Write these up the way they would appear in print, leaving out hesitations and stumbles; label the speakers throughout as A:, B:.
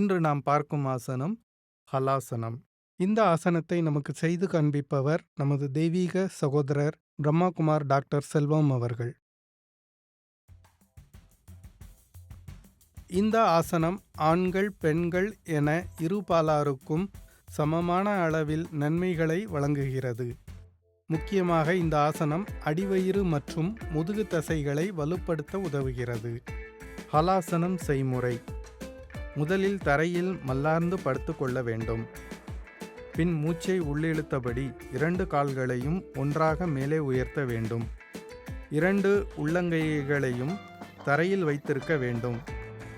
A: இன்று நாம் பார்க்கும் ஆசனம் ஹலாசனம். இந்த ஆசனத்தை நமக்கு செய்து காண்பிப்பவர் நமது தெய்வீக சகோதரர் பிரம்மாகுமார் டாக்டர் செல்வம் அவர்கள். இந்த ஆசனம் ஆண்கள் பெண்கள் என இருபாலாருக்கும் சமமான அளவில் நன்மைகளை வழங்குகிறது. முக்கியமாக இந்த ஆசனம் அடிவயிறு மற்றும் முதுகு தசைகளை வலுப்படுத்த உதவுகிறது. ஹலாசனம் செய்முறை: முதலில் தரையில் மல்லார்ந்து படுத்துக்கொள்ள வேண்டும். பின் மூச்சை உள்ளிழுத்தபடி 2 கால்களையும் ஒன்றாக மேலே உயர்த்த வேண்டும். 2 உள்ளங்கைகளையும் தரையில் வைத்திருக்க வேண்டும்.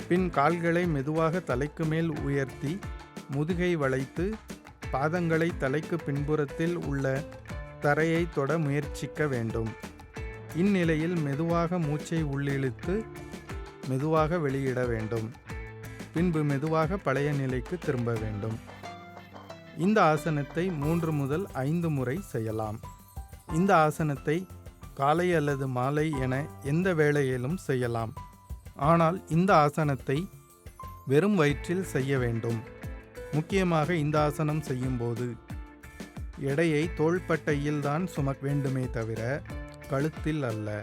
A: பின் கால்களை மெதுவாக தலைக்கு மேல் உயர்த்தி முதுகை வளைத்து பாதங்களை தலைக்கு பின்புறத்தில் உள்ள தரையை தொட முயற்சிக்க வேண்டும். இந்நிலையில் மெதுவாக மூச்சை உள்ளிழுத்து மெதுவாக வெளியிட வேண்டும். பின்பு மெதுவாக பழைய நிலைக்கு திரும்ப வேண்டும். இந்த ஆசனத்தை 3 முதல் 5 முறை செய்யலாம். இந்த ஆசனத்தை காலை அல்லது மாலை என எந்த வேளையிலும் செய்யலாம். ஆனால் இந்த ஆசனத்தை வெறும் வயிற்றில் செய்ய வேண்டும். முக்கியமாக இந்த ஆசனம் செய்யும்போது எடையை தோள்பட்டையில் தான் சுமக்க வேண்டுமே தவிர கழுத்தில் அல்ல.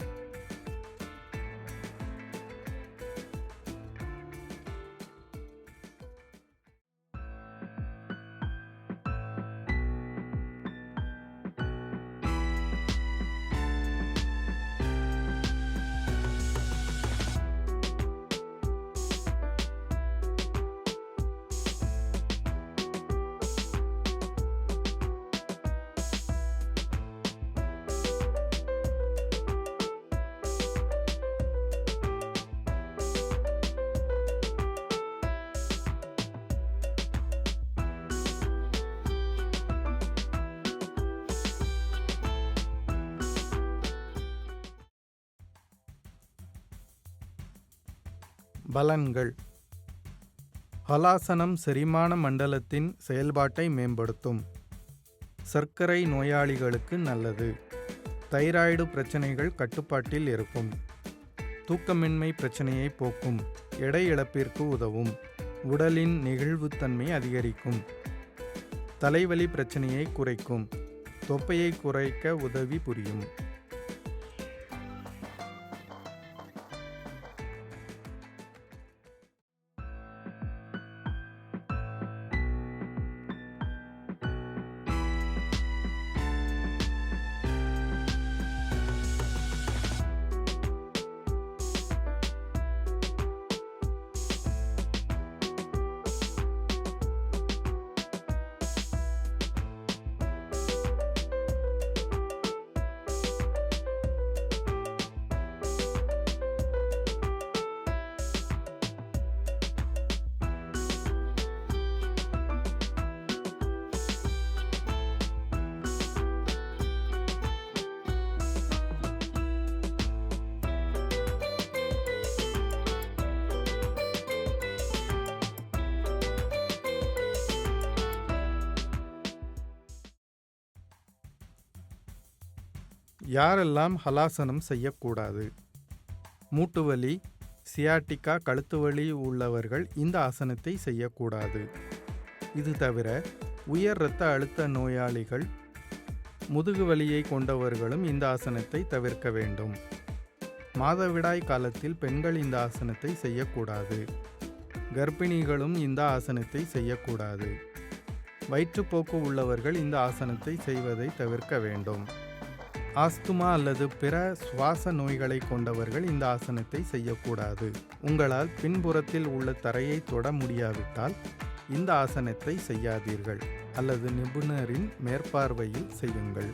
A: பலன்கள்: ஹலாசனம் செரிமான மண்டலத்தின் செயல்பாட்டை மேம்படுத்தும். சர்க்கரை நோயாளிகளுக்கு நல்லது. தைராய்டு பிரச்சனைகள் கட்டுப்பாட்டில் இருக்கும். தூக்கமின்மை பிரச்சனையை போக்கும். எடை இழப்பிற்கு உதவும். உடலின் நெகிழ்வுத்தன்மை அதிகரிக்கும். தலைவலி பிரச்சனையை குறைக்கும். தொப்பையை குறைக்க உதவி புரியும். யாரெல்லாம் ஹலாசனம் செய்யக்கூடாது? மூட்டுவலி, சியாட்டிகா, கழுத்து வலி உள்ளவர்கள் இந்த ஆசனத்தை செய்யக்கூடாது. இது தவிர உயர் இரத்த அழுத்த நோயாளிகள், முதுகு வலியை கொண்டவர்களும் இந்த ஆசனத்தை தவிர்க்க வேண்டும். மாதவிடாய் காலத்தில் பெண்கள் இந்த ஆசனத்தை செய்யக்கூடாது. கர்ப்பிணிகளும் இந்த ஆசனத்தை செய்யக்கூடாது. வயிற்றுப்போக்கு உள்ளவர்கள் இந்த ஆசனத்தை செய்வதை தவிர்க்க வேண்டும். ஆஸ்துமா அல்லது பிற சுவாச நோய்களை கொண்டவர்கள் இந்த ஆசனத்தை செய்யக்கூடாது. உங்களால் பின்புறத்தில் உள்ள தரையை தொட முடியாவிட்டால் இந்த ஆசனத்தை செய்யாதீர்கள் அல்லது நிபுணரின் மேற்பார்வையில் செய்யுங்கள்.